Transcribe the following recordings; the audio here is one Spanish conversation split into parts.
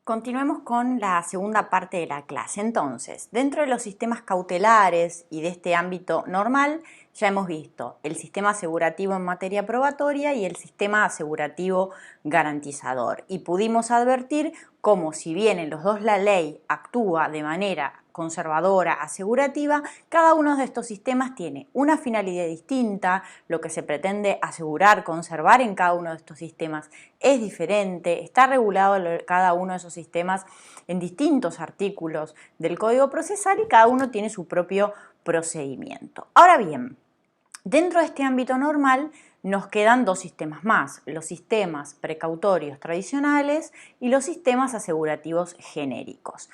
Continuemos con la segunda parte de la clase. Entonces, dentro de los sistemas cautelares y de este ámbito normal, ya hemos visto el sistema asegurativo en materia probatoria y el sistema asegurativo garantizador. Y pudimos advertir cómo, si bien en los dos la ley actúa de manera conservadora, asegurativa, cada uno de estos sistemas tiene una finalidad distinta, lo que se pretende asegurar, conservar en cada uno de estos sistemas es diferente, está regulado cada uno de esos sistemas en distintos artículos del Código Procesal y cada uno tiene su propio procedimiento. Ahora bien, dentro de este ámbito normal nos quedan dos sistemas más, los sistemas precautorios tradicionales y los sistemas asegurativos genéricos.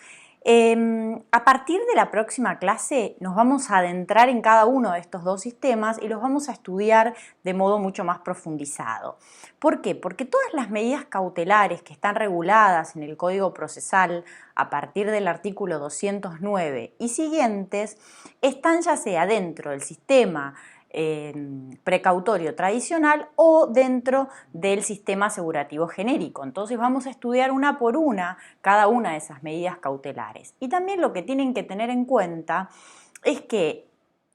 A partir de la próxima clase nos vamos a adentrar en cada uno de estos dos sistemas y los vamos a estudiar de modo mucho más profundizado. ¿Por qué? Porque todas las medidas cautelares que están reguladas en el Código Procesal a partir del artículo 209 y siguientes están ya sea dentro del sistema precautorio tradicional o dentro del sistema asegurativo genérico. Entonces vamos a estudiar una por una cada una de esas medidas cautelares. Y también lo que tienen que tener en cuenta es que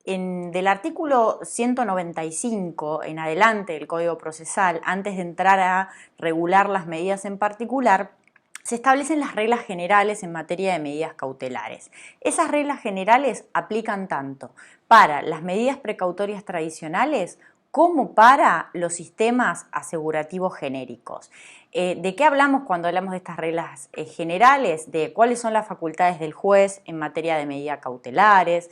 del artículo 195 en adelante del Código Procesal, antes de entrar a regular las medidas en particular, se establecen las reglas generales en materia de medidas cautelares. Esas reglas generales aplican tanto para las medidas precautorias tradicionales como para los sistemas asegurativos genéricos. ¿De qué hablamos cuando hablamos de estas reglas generales? De cuáles son las facultades del juez en materia de medidas cautelares,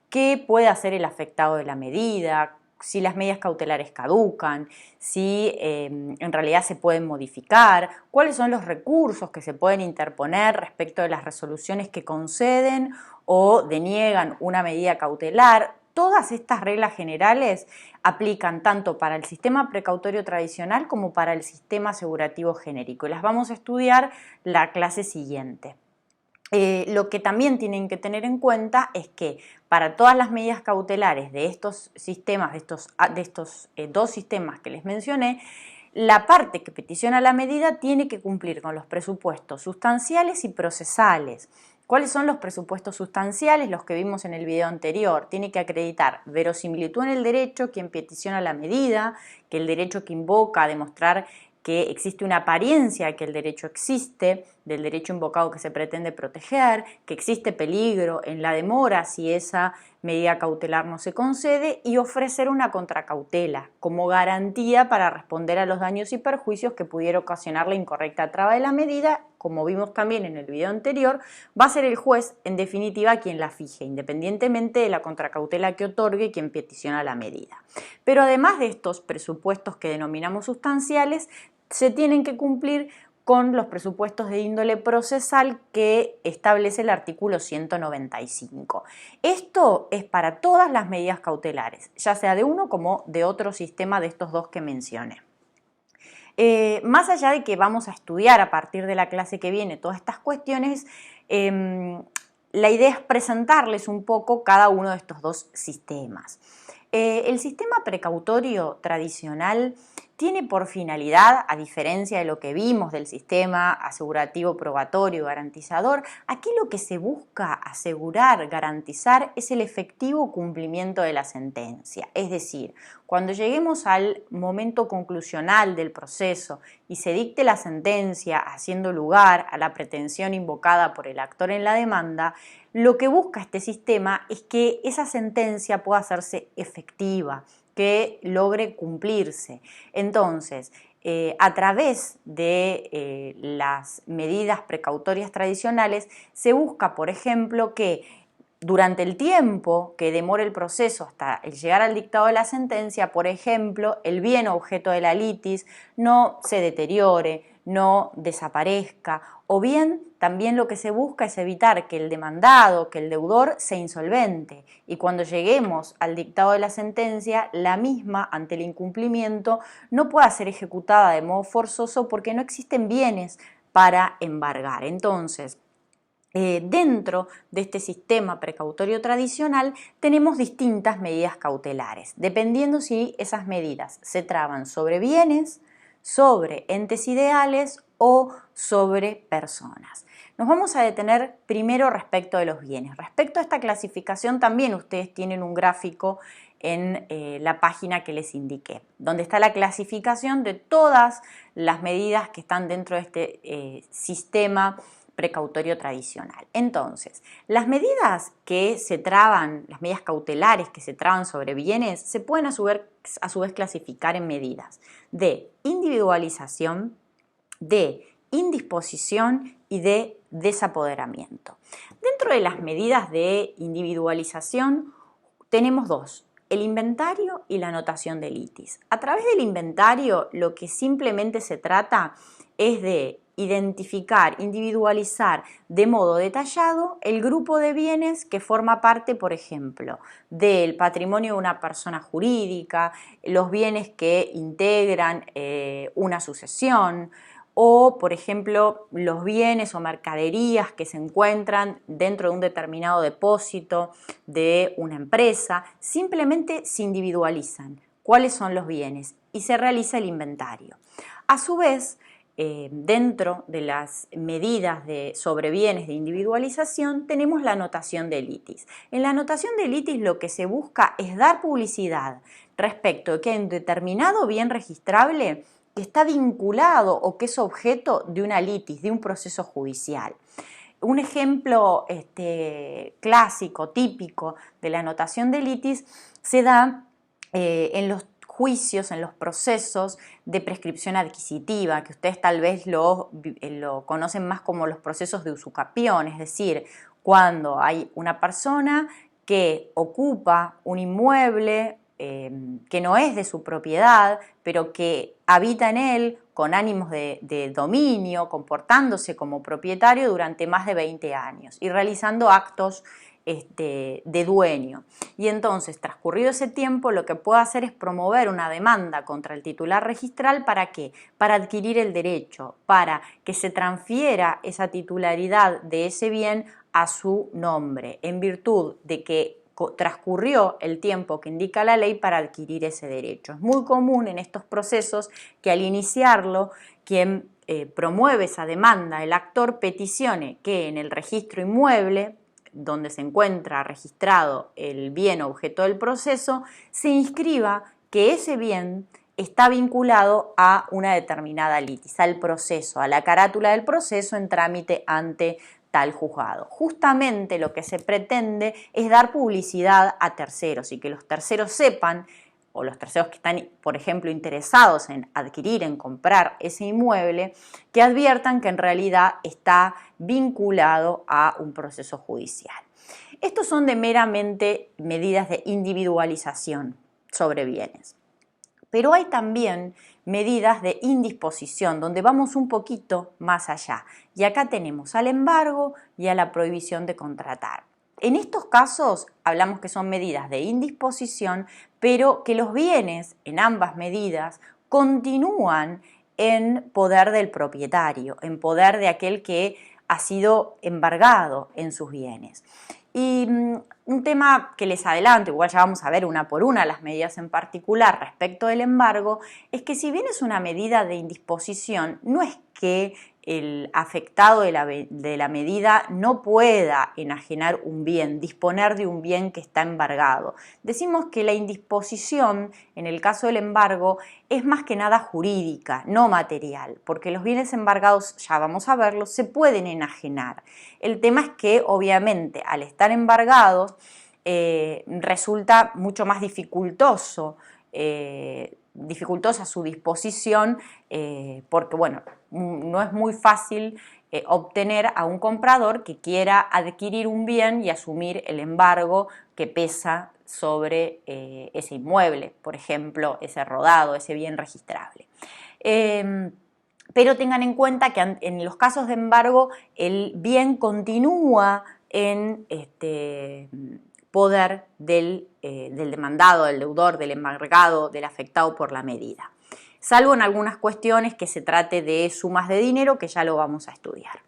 qué puede hacer el afectado de la medida, si las medidas cautelares caducan, si en realidad se pueden modificar, cuáles son los recursos que se pueden interponer respecto de las resoluciones que conceden o deniegan una medida cautelar. Todas estas reglas generales aplican tanto para el sistema precautorio tradicional como para el sistema asegurativo genérico y las vamos a estudiar la clase siguiente. Lo que también tienen que tener en cuenta es que para todas las medidas cautelares de estos sistemas, de estos dos sistemas que les mencioné, la parte que peticiona la medida tiene que cumplir con los presupuestos sustanciales y procesales. ¿Cuáles son los presupuestos sustanciales? Los que vimos en el video anterior. Tiene que acreditar verosimilitud en el derecho quien peticiona la medida, que el derecho que invoca a demostrar que existe una apariencia de que el derecho existe, del derecho invocado que se pretende proteger, que existe peligro en la demora si esa medida cautelar no se concede y ofrecer una contracautela como garantía para responder a los daños y perjuicios que pudiera ocasionar la incorrecta traba de la medida. Como vimos también en el video anterior, va a ser el juez en definitiva quien la fije, independientemente de la contracautela que otorgue quien peticiona la medida. Pero además de estos presupuestos que denominamos sustanciales, se tienen que cumplir con los presupuestos de índole procesal que establece el artículo 195. Esto es para todas las medidas cautelares, ya sea de uno como de otro sistema de estos dos que mencioné. Más allá de que vamos a estudiar a partir de la clase que viene todas estas cuestiones, la idea es presentarles un poco cada uno de estos dos sistemas. El sistema precautorio tradicional tiene por finalidad, a diferencia de lo que vimos del sistema asegurativo probatorio garantizador, aquí lo que se busca asegurar, garantizar es el efectivo cumplimiento de la sentencia. Es decir, cuando lleguemos al momento conclusional del proceso y se dicte la sentencia haciendo lugar a la pretensión invocada por el actor en la demanda, lo que busca este sistema es que esa sentencia pueda hacerse efectiva, que logre cumplirse. Entonces, a través de las medidas precautorias tradicionales se busca, por ejemplo, que durante el tiempo que demore el proceso hasta el llegar al dictado de la sentencia, por ejemplo, el bien objeto de la litis no se deteriore, no desaparezca, o bien también lo que se busca es evitar que el demandado, que el deudor sea insolvente y cuando lleguemos al dictado de la sentencia, la misma ante el incumplimiento no pueda ser ejecutada de modo forzoso porque no existen bienes para embargar. Entonces, dentro de este sistema precautorio tradicional tenemos distintas medidas cautelares, dependiendo si esas medidas se traban sobre bienes, sobre entes ideales o sobre personas. Nos vamos a detener primero respecto de los bienes. Respecto a esta clasificación también ustedes tienen un gráfico en la página que les indiqué, donde está la clasificación de todas las medidas que están dentro de este sistema precautorio tradicional. Entonces, las medidas que se traban, las medidas cautelares que se traban sobre bienes, se pueden a su vez clasificar en medidas de individualización, de indisposición y de desapoderamiento. Dentro de las medidas de individualización tenemos dos: el inventario y la anotación de litis. A través del inventario lo que simplemente se trata es de identificar, individualizar de modo detallado el grupo de bienes que forma parte, por ejemplo, del patrimonio de una persona jurídica, los bienes que integran una sucesión, o, por ejemplo, los bienes o mercaderías que se encuentran dentro de un determinado depósito de una empresa. Simplemente se individualizan cuáles son los bienes y se realiza el inventario. A su vez, dentro de las medidas sobre bienes de individualización tenemos la anotación de litis. En la anotación de litis lo que se busca es dar publicidad respecto de que hay un determinado bien registrable que está vinculado o que es objeto de una litis, de un proceso judicial. Un ejemplo clásico, típico de la anotación de litis se da en los juicios, en los procesos de prescripción adquisitiva, que ustedes tal vez lo conocen más como los procesos de usucapión, es decir, cuando hay una persona que ocupa un inmueble que no es de su propiedad, pero que habita en él con ánimos de dominio, comportándose como propietario durante más de 20 años y realizando actos de dueño. Y entonces, transcurrido ese tiempo, lo que puede hacer es promover una demanda contra el titular registral. ¿Para qué? Para adquirir el derecho, para que se transfiera esa titularidad de ese bien a su nombre, en virtud de que transcurrió el tiempo que indica la ley para adquirir ese derecho. Es muy común en estos procesos que al iniciarlo, quien promueve esa demanda, el actor, peticione que en el registro inmueble, donde se encuentra registrado el bien objeto del proceso, se inscriba que ese bien está vinculado a una determinada litis, al proceso, a la carátula del proceso en trámite ante tal juzgado. Justamente lo que se pretende es dar publicidad a terceros y que los terceros sepan, o los terceros que están, por ejemplo, interesados en adquirir, en comprar ese inmueble, que adviertan que en realidad está vinculado a un proceso judicial. Estos son de meramente medidas de individualización sobre bienes. Pero hay también medidas de indisposición, donde vamos un poquito más allá. Y acá tenemos al embargo y a la prohibición de contratar. En estos casos hablamos que son medidas de indisposición, pero que los bienes en ambas medidas continúan en poder del propietario, en poder de aquel que ha sido embargado en sus bienes. Y un tema que les adelanto, igual ya vamos a ver una por una las medidas en particular respecto del embargo, es que si bien es una medida de indisposición, no es que el afectado de la medida no pueda enajenar un bien, disponer de un bien que está embargado. Decimos que la indisposición, en el caso del embargo, es más que nada jurídica, no material, porque los bienes embargados, ya vamos a verlo, se pueden enajenar. El tema es que, obviamente, al estar embargados, resulta mucho más dificultosa su disposición, porque bueno, no es muy fácil obtener a un comprador que quiera adquirir un bien y asumir el embargo que pesa sobre ese inmueble, por ejemplo, ese rodado, ese bien registrable. Pero tengan en cuenta que en los casos de embargo el bien continúa en poder del demandado, del deudor, del embargado, del afectado por la medida, salvo en algunas cuestiones que se trate de sumas de dinero, que ya lo vamos a estudiar.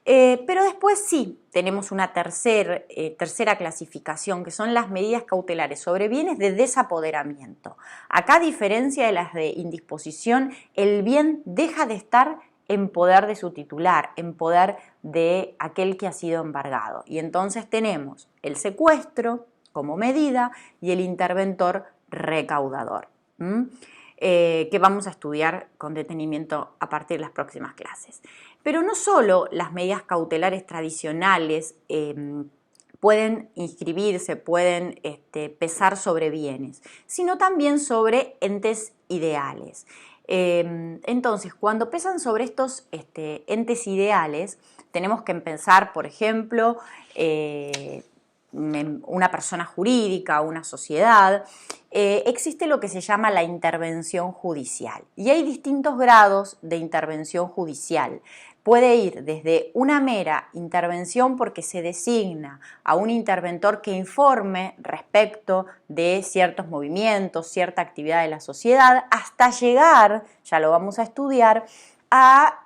Pero después sí, tenemos una tercera clasificación, que son las medidas cautelares sobre bienes de desapoderamiento. Acá, a diferencia de las de indisposición, el bien deja de estar en poder de su titular, en poder de aquel que ha sido embargado. Y entonces tenemos el secuestro como medida y el interventor recaudador, que vamos a estudiar con detenimiento a partir de las próximas clases. Pero no solo las medidas cautelares tradicionales pueden inscribirse, pueden pesar sobre bienes, sino también sobre entes ideales. Entonces, cuando pesan sobre estos entes ideales, tenemos que pensar, por ejemplo, una persona jurídica, una sociedad, existe lo que se llama la intervención judicial. Y hay distintos grados de intervención judicial. Puede ir desde una mera intervención porque se designa a un interventor que informe respecto de ciertos movimientos, cierta actividad de la sociedad, hasta llegar, ya lo vamos a estudiar, a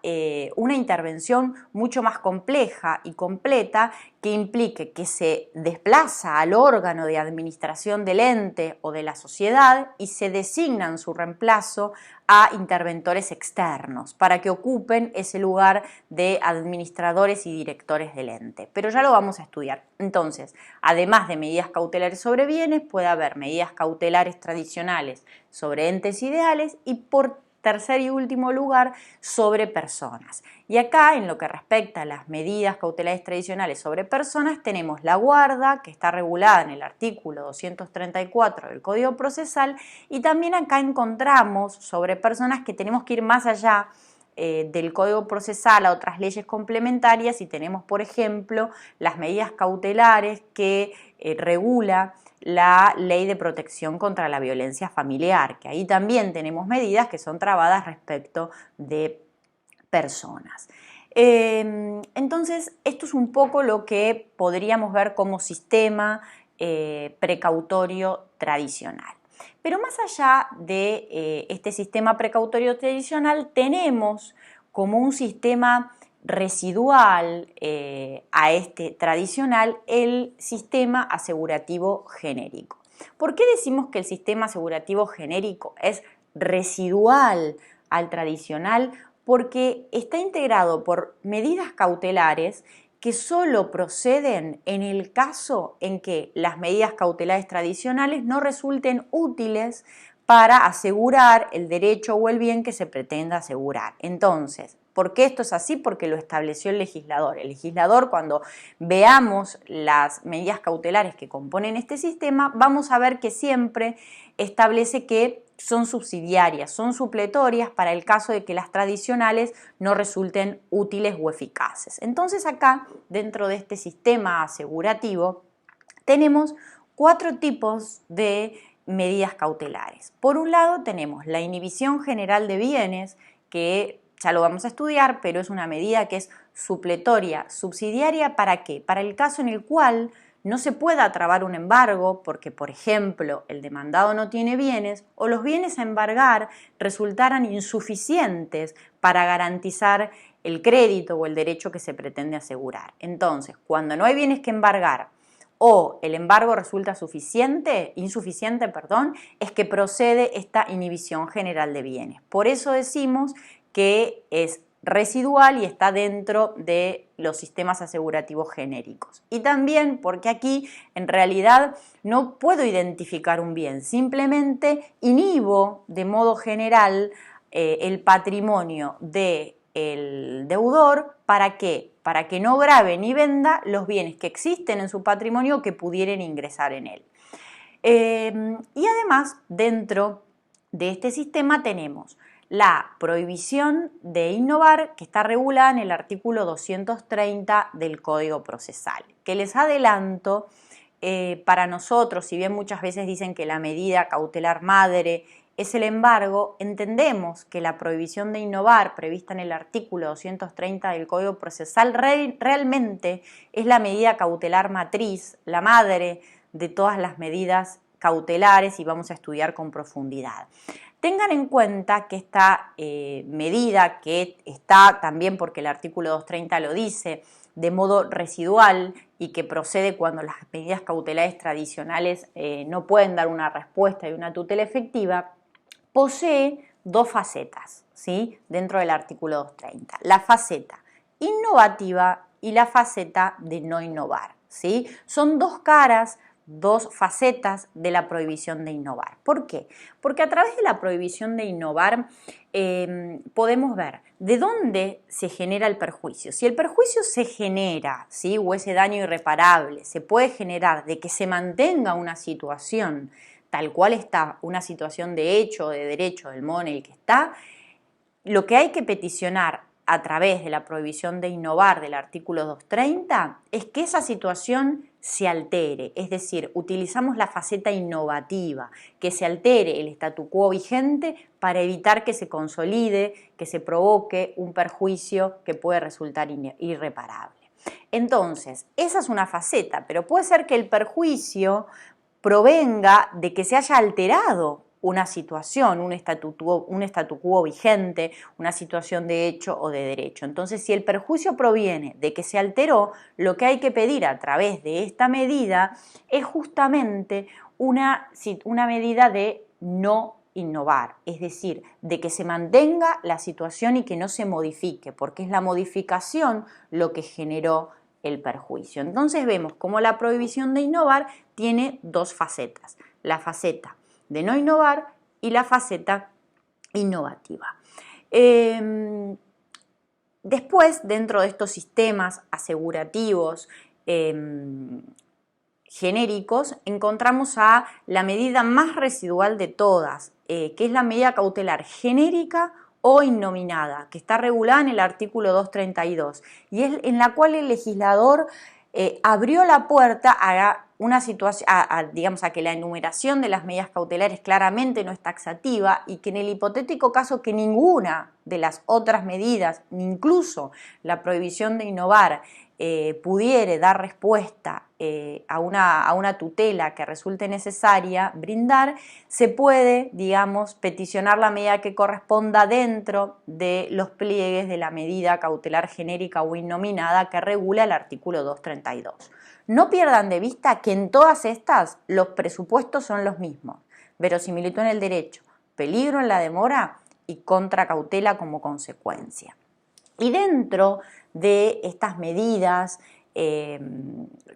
una intervención mucho más compleja y completa que implique que se desplaza al órgano de administración del ente o de la sociedad y se designa en su reemplazo a interventores externos para que ocupen ese lugar de administradores y directores del ente. Pero ya lo vamos a estudiar. Entonces, además de medidas cautelares sobre bienes, puede haber medidas cautelares tradicionales sobre entes ideales y por tercer y último lugar, sobre personas. Y acá, en lo que respecta a las medidas cautelares tradicionales sobre personas, tenemos la guarda, que está regulada en el artículo 234 del Código Procesal, y también acá encontramos sobre personas que tenemos que ir más allá del Código Procesal a otras leyes complementarias y tenemos, por ejemplo, las medidas cautelares que regula la Ley de Protección contra la Violencia Familiar, que ahí también tenemos medidas que son trabadas respecto de personas. Entonces, esto es un poco lo que podríamos ver como sistema precautorio tradicional. Pero más allá de este sistema precautorio tradicional, tenemos como un sistema residual a este tradicional el sistema asegurativo genérico. ¿Por qué decimos que el sistema asegurativo genérico es residual al tradicional? Porque está integrado por medidas cautelares que solo proceden en el caso en que las medidas cautelares tradicionales no resulten útiles para asegurar el derecho o el bien que se pretenda asegurar. Entonces, ¿por qué esto es así? Porque lo estableció el legislador. El legislador, cuando veamos las medidas cautelares que componen este sistema, vamos a ver que siempre establece que son subsidiarias, son supletorias para el caso de que las tradicionales no resulten útiles o eficaces. Entonces acá, dentro de este sistema asegurativo, tenemos 4 tipos de medidas cautelares. Por un lado tenemos la inhibición general de bienes, que ya lo vamos a estudiar, pero es una medida que es supletoria, subsidiaria, ¿para qué? Para el caso en el cual no se pueda trabar un embargo porque, por ejemplo, el demandado no tiene bienes o los bienes a embargar resultaran insuficientes para garantizar el crédito o el derecho que se pretende asegurar. Entonces, cuando no hay bienes que embargar o el embargo resulta insuficiente, es que procede esta inhibición general de bienes. Por eso decimos que es residual y está dentro de los sistemas asegurativos genéricos. Y también porque aquí en realidad no puedo identificar un bien, simplemente inhibo de modo general el patrimonio del deudor. ¿Para qué? Para que no grave ni venda los bienes que existen en su patrimonio o que pudieran ingresar en él. Y además, dentro de este sistema tenemos la prohibición de innovar, que está regulada en el artículo 230 del Código Procesal, que les adelanto, para nosotros, si bien muchas veces dicen que la medida cautelar madre es el embargo, entendemos que la prohibición de innovar prevista en el artículo 230 del Código Procesal realmente es la medida cautelar matriz, la madre de todas las medidas cautelares, y vamos a estudiar con profundidad. Tengan en cuenta que esta medida, que está también porque el artículo 230 lo dice, de modo residual y que procede cuando las medidas cautelares tradicionales no pueden dar una respuesta y una tutela efectiva, posee dos facetas, ¿sí?, dentro del artículo 230. La faceta innovativa y la faceta de no innovar, ¿sí? Son dos caras, dos facetas de la prohibición de innovar. ¿Por qué? Porque a través de la prohibición de innovar podemos ver de dónde se genera el perjuicio. Si el perjuicio se genera, ¿sí?, o ese daño irreparable se puede generar de que se mantenga una situación tal cual está, una situación de hecho o de derecho del modo en el que está, lo que hay que peticionar a través de la prohibición de innovar del artículo 230 es que esa situación se altere, es decir, utilizamos la faceta innovativa, que se altere el statu quo vigente para evitar que se consolide, que se provoque un perjuicio que puede resultar irreparable. Entonces, esa es una faceta, pero puede ser que el perjuicio provenga de que se haya alterado una situación, un statu quo vigente, una situación de hecho o de derecho. Entonces, si el perjuicio proviene de que se alteró, lo que hay que pedir a través de esta medida es justamente una medida de no innovar, es decir, de que se mantenga la situación y que no se modifique, porque es la modificación lo que generó el perjuicio. Entonces vemos cómo la prohibición de innovar tiene dos facetas, la faceta de no innovar y la faceta innovativa. Después, dentro de estos sistemas asegurativos genéricos, encontramos a la medida más residual de todas, que es la medida cautelar genérica o innominada, que está regulada en el artículo 232 y es en la cual el legislador abrió la puerta a una situación, digamos, a que la enumeración de las medidas cautelares claramente no es taxativa y que en el hipotético caso que ninguna de las otras medidas, incluso la prohibición de innovar, pudiere dar respuesta a una tutela que resulte necesaria brindar, se puede, digamos, peticionar la medida que corresponda dentro de los pliegues de la medida cautelar genérica o innominada que regula el artículo 232. No pierdan de vista que en todas estas los presupuestos son los mismos: verosimilitud en el derecho, peligro en la demora y contracautela como consecuencia. Y dentro de estas medidas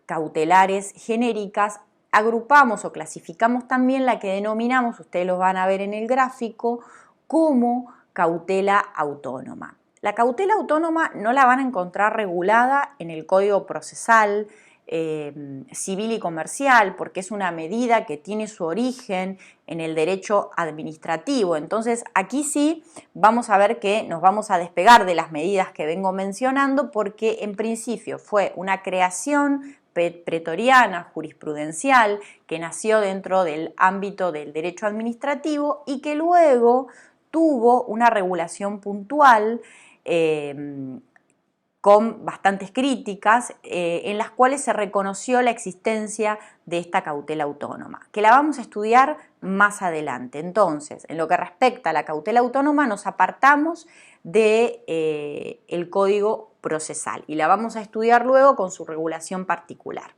cautelares genéricas agrupamos o clasificamos también la que denominamos, ustedes lo van a ver en el gráfico, como cautela autónoma. La cautela autónoma no la van a encontrar regulada en el Código Procesal civil y comercial, porque es una medida que tiene su origen en el derecho administrativo. Entonces aquí sí vamos a ver que nos vamos a despegar de las medidas que vengo mencionando, porque en principio fue una creación pretoriana, jurisprudencial, que nació dentro del ámbito del derecho administrativo y que luego tuvo una regulación puntual con bastantes críticas, en las cuales se reconoció la existencia de esta cautela autónoma, que la vamos a estudiar más adelante. Entonces, en lo que respecta a la cautela autónoma, nos apartamos del Código Procesal y la vamos a estudiar luego con su regulación particular.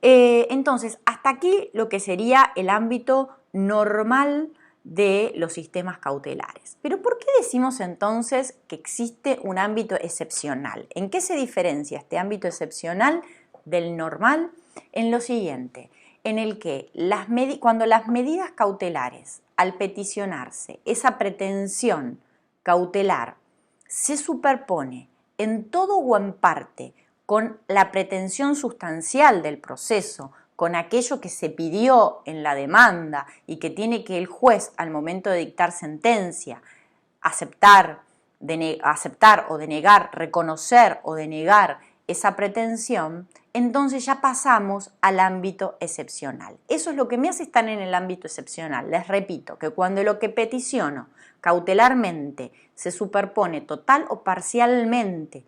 Entonces, hasta aquí lo que sería el ámbito normal de los sistemas cautelares. Pero ¿por qué decimos entonces que existe un ámbito excepcional? ¿En qué se diferencia este ámbito excepcional del normal? En lo siguiente, en el que cuando las medidas cautelares, al peticionarse, esa pretensión cautelar se superpone en todo o en parte con la pretensión sustancial del proceso, con aquello que se pidió en la demanda y que tiene que el juez al momento de dictar sentencia aceptar o denegar, reconocer o denegar esa pretensión, entonces ya pasamos al ámbito excepcional. Eso es lo que me hace estar en el ámbito excepcional. Les repito que cuando lo que peticiono cautelarmente se superpone total o parcialmente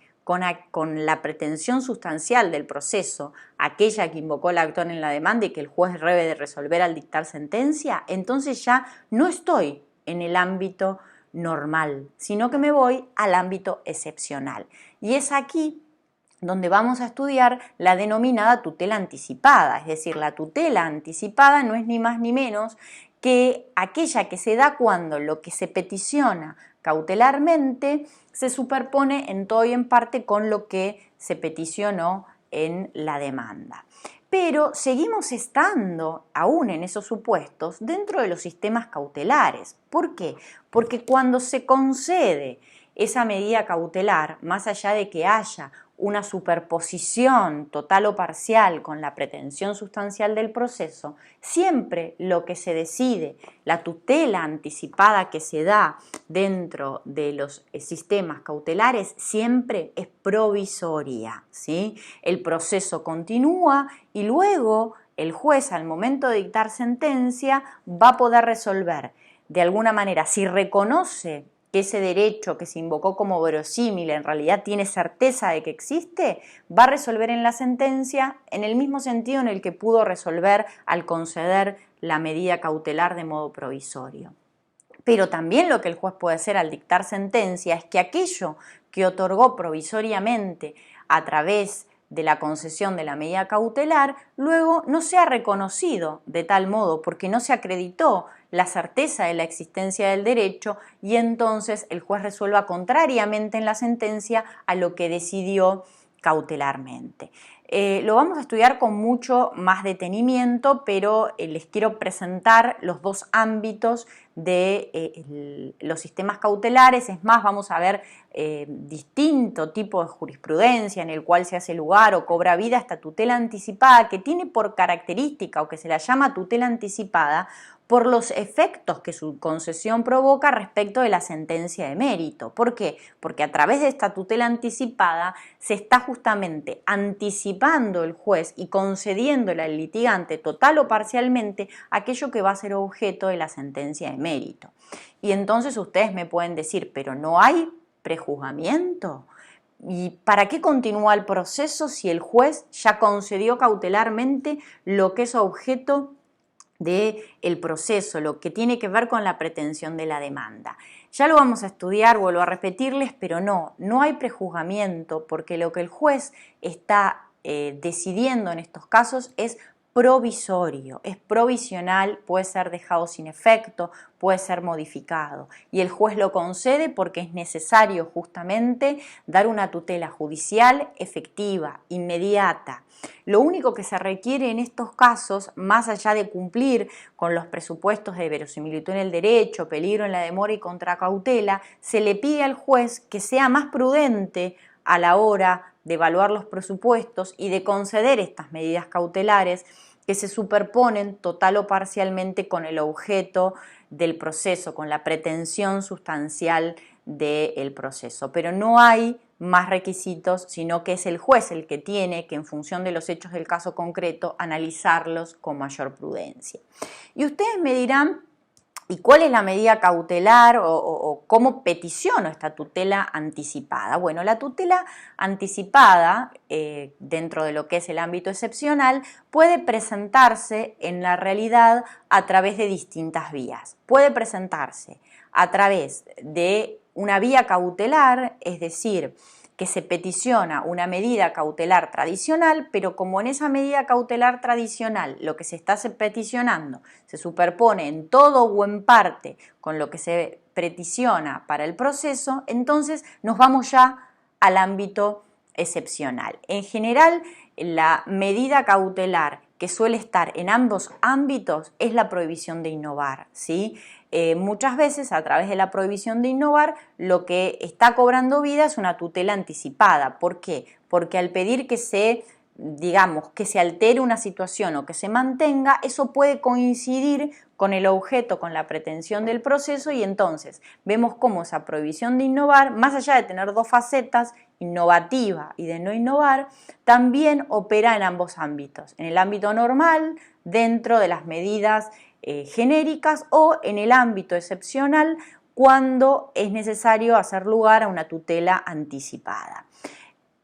con la pretensión sustancial del proceso, aquella que invocó el actor en la demanda y que el juez debe de resolver al dictar sentencia, entonces ya no estoy en el ámbito normal, sino que me voy al ámbito excepcional. Y es aquí donde vamos a estudiar la denominada tutela anticipada, es decir, la tutela anticipada no es ni más ni menos que aquella que se da cuando lo que se peticiona cautelarmente se superpone en todo y en parte con lo que se peticionó en la demanda. Pero seguimos estando, aún en esos supuestos, dentro de los sistemas cautelares. ¿Por qué? Porque cuando se concede esa medida cautelar, más allá de que haya una superposición total o parcial con la pretensión sustancial del proceso, siempre lo que se decide, la tutela anticipada que se da dentro de los sistemas cautelares, siempre es provisoria, ¿sí? El proceso continúa y luego el juez, al momento de dictar sentencia, va a poder resolver de alguna manera si reconoce que ese derecho que se invocó como verosímil en realidad tiene certeza de que existe, va a resolver en la sentencia en el mismo sentido en el que pudo resolver al conceder la medida cautelar de modo provisorio. Pero también lo que el juez puede hacer al dictar sentencia es que aquello que otorgó provisoriamente a través de la concesión de la medida cautelar, luego no sea reconocido de tal modo porque no se acreditó la certeza de la existencia del derecho y entonces el juez resuelva contrariamente en la sentencia a lo que decidió cautelarmente. Lo vamos a estudiar con mucho más detenimiento, pero les quiero presentar los dos ámbitos de los sistemas cautelares. Es más, vamos a ver distinto tipo de jurisprudencia en el cual se hace lugar o cobra vida esta tutela anticipada, que tiene por característica o que se la llama tutela anticipada por los efectos que su concesión provoca respecto de la sentencia de mérito. ¿Por qué? Porque a través de esta tutela anticipada se está justamente anticipando el juez y concediéndole al litigante total o parcialmente aquello que va a ser objeto de la sentencia de mérito. Y entonces ustedes me pueden decir, pero ¿no hay prejuzgamiento? ¿Y para qué continúa el proceso si el juez ya concedió cautelarmente lo que es objeto del proceso, lo que tiene que ver con la pretensión de la demanda? Ya lo vamos a estudiar, vuelvo a repetirles, pero no hay prejuzgamiento porque lo que el juez está decidiendo en estos casos es provisorio, es provisional, puede ser dejado sin efecto, puede ser modificado y el juez lo concede porque es necesario justamente dar una tutela judicial efectiva, inmediata. Lo único que se requiere en estos casos, más allá de cumplir con los presupuestos de verosimilitud en el derecho, peligro en la demora y contracautela, se le pide al juez que sea más prudente a la hora de evaluar los presupuestos y de conceder estas medidas cautelares que se superponen total o parcialmente con el objeto del proceso, con la pretensión sustancial del proceso. Pero no hay más requisitos, sino que es el juez el que tiene que, en función de los hechos del caso concreto, analizarlos con mayor prudencia. Y ustedes me dirán, ¿y cuál es la medida cautelar o cómo peticiono esta tutela anticipada? Bueno, la tutela anticipada, dentro de lo que es el ámbito excepcional, puede presentarse en la realidad a través de distintas vías. Puede presentarse a través de una vía cautelar, es decir, que se peticiona una medida cautelar tradicional, pero como en esa medida cautelar tradicional lo que se está peticionando se superpone en todo o en parte con lo que se peticiona para el proceso, entonces nos vamos ya al ámbito excepcional. En general, la medida cautelar que suele estar en ambos ámbitos es la prohibición de innovar, ¿sí? Muchas veces a través de la prohibición de innovar lo que está cobrando vida es una tutela anticipada. ¿Por qué? Porque al pedir que se altere una situación o que se mantenga, eso puede coincidir con el objeto, con la pretensión del proceso y entonces vemos cómo esa prohibición de innovar, más allá de tener dos facetas, innovativa y de no innovar, también opera en ambos ámbitos, en el ámbito normal, dentro de las medidas genéricas o en el ámbito excepcional cuando es necesario hacer lugar a una tutela anticipada.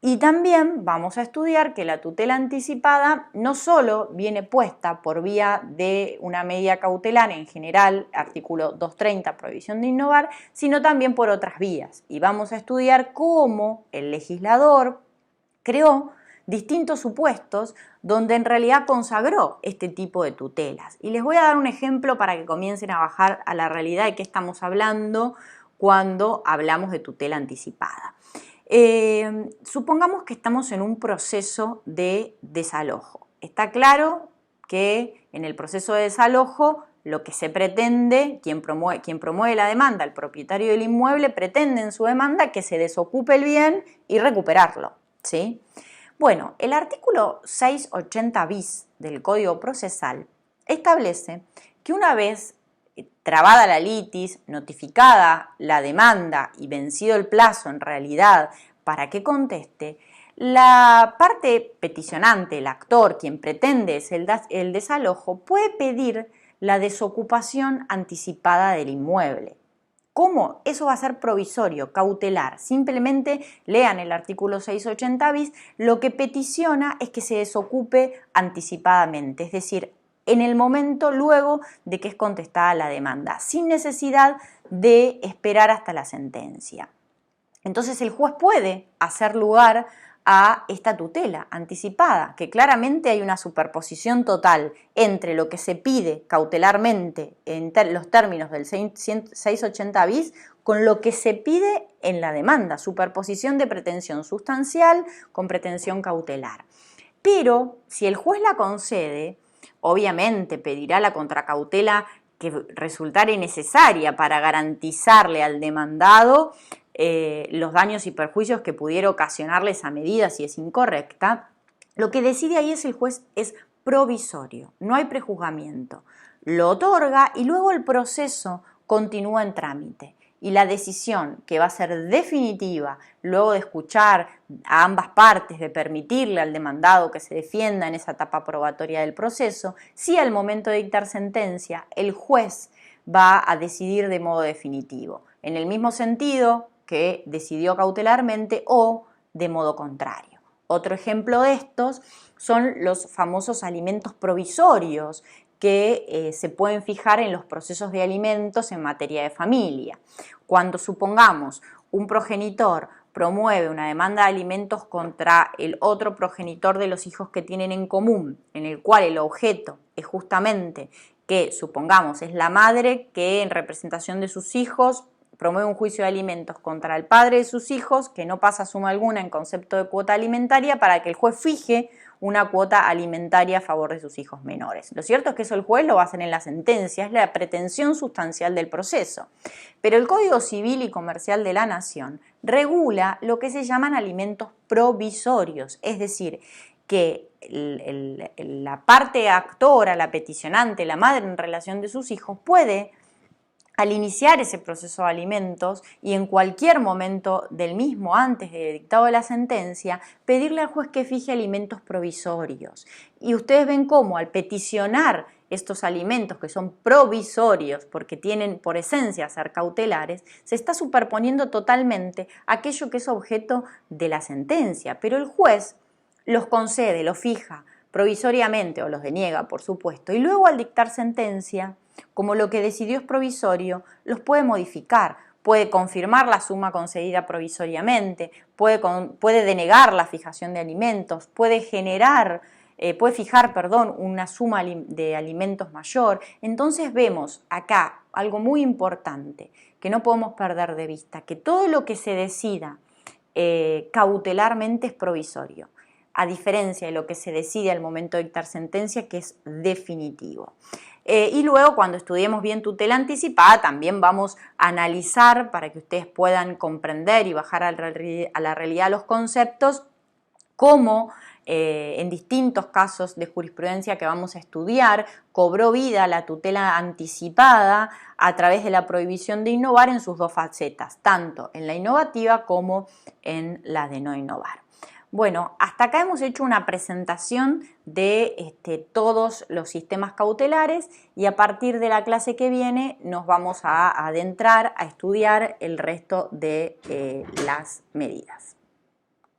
Y también vamos a estudiar que la tutela anticipada no solo viene puesta por vía de una medida cautelar en general, artículo 230, prohibición de innovar, sino también por otras vías. Y vamos a estudiar cómo el legislador creó distintos supuestos donde en realidad consagró este tipo de tutelas. Y les voy a dar un ejemplo para que comiencen a bajar a la realidad de qué estamos hablando cuando hablamos de tutela anticipada. Supongamos que estamos en un proceso de desalojo. Está claro que en el proceso de desalojo lo que se pretende, quien promueve la demanda, el propietario del inmueble, pretende en su demanda que se desocupe el bien y recuperarlo, ¿sí? Bueno, el artículo 680 bis del Código Procesal establece que una vez trabada la litis, notificada la demanda y vencido el plazo en realidad para que conteste, la parte peticionante, el actor, quien pretende el desalojo, puede pedir la desocupación anticipada del inmueble. ¿Cómo? Eso va a ser provisorio, cautelar. Simplemente lean el artículo 680 bis, lo que peticiona es que se desocupe anticipadamente, es decir, en el momento luego de que es contestada la demanda, sin necesidad de esperar hasta la sentencia. Entonces el juez puede hacer lugar a esta tutela anticipada, que claramente hay una superposición total entre lo que se pide cautelarmente en los términos del 680 bis con lo que se pide en la demanda, superposición de pretensión sustancial con pretensión cautelar. Pero si el juez la concede, obviamente pedirá la contracautela que resultare necesaria para garantizarle al demandado los daños y perjuicios que pudiera ocasionarle esa medida si es incorrecta. Lo que decide ahí el juez es provisorio, no hay prejuzgamiento. Lo otorga y luego el proceso continúa en trámite. Y la decisión que va a ser definitiva, luego de escuchar a ambas partes, de permitirle al demandado que se defienda en esa etapa probatoria del proceso, si al momento de dictar sentencia el juez va a decidir de modo definitivo, en el mismo sentido que decidió cautelarmente o de modo contrario. Otro ejemplo de estos son los famosos alimentos provisorios que se pueden fijar en los procesos de alimentos en materia de familia. Cuando supongamos un progenitor promueve una demanda de alimentos contra el otro progenitor de los hijos que tienen en común, en el cual el objeto es justamente que, supongamos, es la madre que en representación de sus hijos promueve un juicio de alimentos contra el padre de sus hijos, que no pasa suma alguna en concepto de cuota alimentaria, para que el juez fije una cuota alimentaria a favor de sus hijos menores. Lo cierto es que eso el juez lo va a hacer en la sentencia, es la pretensión sustancial del proceso. Pero el Código Civil y Comercial de la Nación regula lo que se llaman alimentos provisorios, es decir, que la parte actora, la peticionante, la madre en relación de sus hijos, puede, al iniciar ese proceso de alimentos y en cualquier momento del mismo, antes del dictado de la sentencia, pedirle al juez que fije alimentos provisorios. Y ustedes ven cómo al peticionar estos alimentos que son provisorios, porque tienen por esencia ser cautelares, se está superponiendo totalmente aquello que es objeto de la sentencia. Pero el juez los concede, los fija provisoriamente o los deniega, por supuesto, y luego al dictar sentencia, como lo que decidió es provisorio, los puede modificar, puede confirmar la suma concedida provisoriamente, puede denegar la fijación de alimentos, puede fijar, una suma de alimentos mayor. Entonces vemos acá algo muy importante que no podemos perder de vista, que todo lo que se decida cautelarmente es provisorio, a diferencia de lo que se decide al momento de dictar sentencia, que es definitivo. Y luego, cuando estudiemos bien tutela anticipada, también vamos a analizar, para que ustedes puedan comprender y bajar a la realidad los conceptos, cómo en distintos casos de jurisprudencia que vamos a estudiar, cobró vida la tutela anticipada a través de la prohibición de innovar en sus dos facetas, tanto en la innovativa como en la de no innovar. Bueno, hasta acá hemos hecho una presentación de todos los sistemas cautelares y a partir de la clase que viene nos vamos a adentrar a estudiar el resto de las medidas.